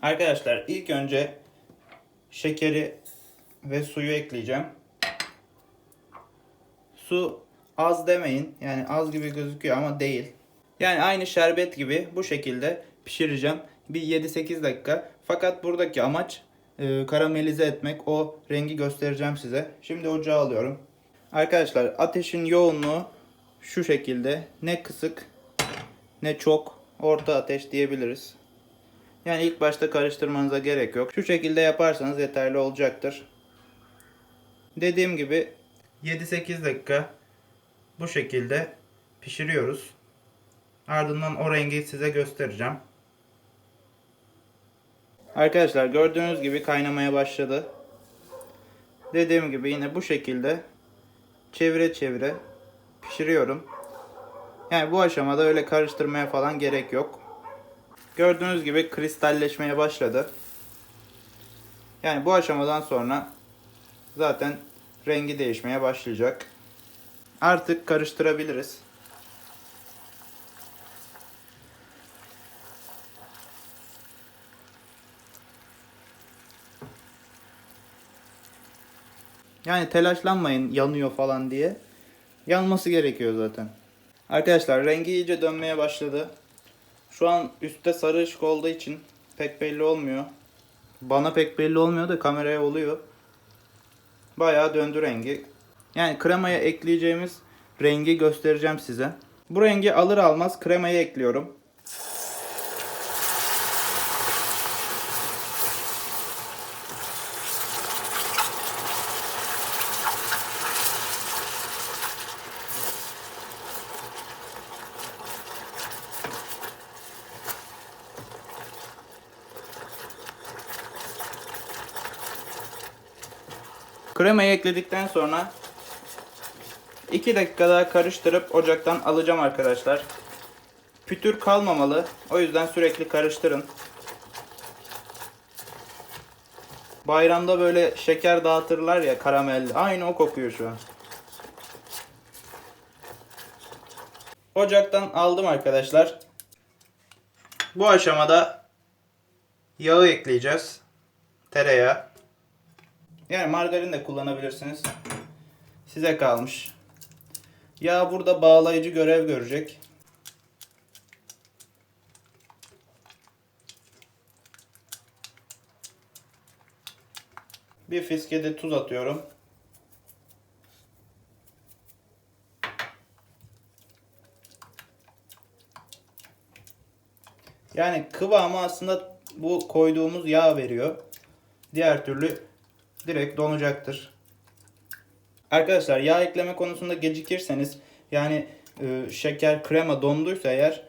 Arkadaşlar ilk önce şekeri ve suyu ekleyeceğim. Su az demeyin. Yani az gibi gözüküyor ama değil. Yani aynı şerbet gibi bu şekilde pişireceğim. Bir 7-8 dakika. Fakat buradaki amaç karamelize etmek. O rengi göstereceğim size. Şimdi ocağa alıyorum. Arkadaşlar ateşin yoğunluğu şu şekilde. Ne kısık ne çok. Orta ateş diyebiliriz. Yani ilk başta karıştırmanıza gerek yok. Şu şekilde yaparsanız yeterli olacaktır. Dediğim gibi 7-8 dakika bu şekilde pişiriyoruz. Ardından o rengi size göstereceğim. Arkadaşlar gördüğünüz gibi kaynamaya başladı. Dediğim gibi yine bu şekilde çevire çevire pişiriyorum. Yani bu aşamada öyle karıştırmaya falan gerek yok. Gördüğünüz gibi kristalleşmeye başladı. Yani bu aşamadan sonra zaten rengi değişmeye başlayacak. Artık karıştırabiliriz. Yani telaşlanmayın yanıyor falan diye. Yanması gerekiyor zaten. Arkadaşlar rengi iyice dönmeye başladı. Şu an üstte sarı ışık olduğu için pek belli olmuyor. Bana pek belli olmuyor da kameraya oluyor. Bayağı döndü rengi. Yani kremaya ekleyeceğimiz rengi göstereceğim size. Bu rengi alır almaz kremayı ekliyorum. Kremayı ekledikten sonra 2 dakika daha karıştırıp ocaktan alacağım arkadaşlar. Pütür kalmamalı. O yüzden sürekli karıştırın. Bayramda böyle şeker dağıtırlar ya, karamel. Aynı o kokuyor şu an. Ocaktan aldım arkadaşlar. Bu aşamada yağı ekleyeceğiz. Tereyağı. Yani margarin de kullanabilirsiniz. Size kalmış. Yağ burada bağlayıcı görev görecek. Bir fiske de tuz atıyorum. Yani kıvamı aslında bu koyduğumuz yağ veriyor. Diğer türlü direkt donacaktır. Arkadaşlar yağ ekleme konusunda gecikirseniz, yani şeker krema donduysa eğer,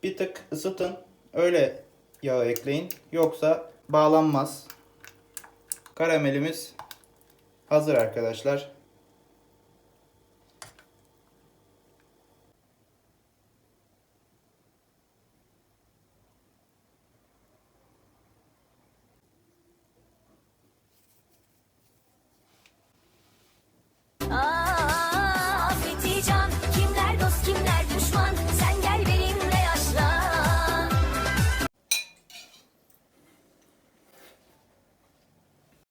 bir tık ısıtın, öyle yağ ekleyin. Yoksa bağlanmaz. Karamelimiz hazır arkadaşlar.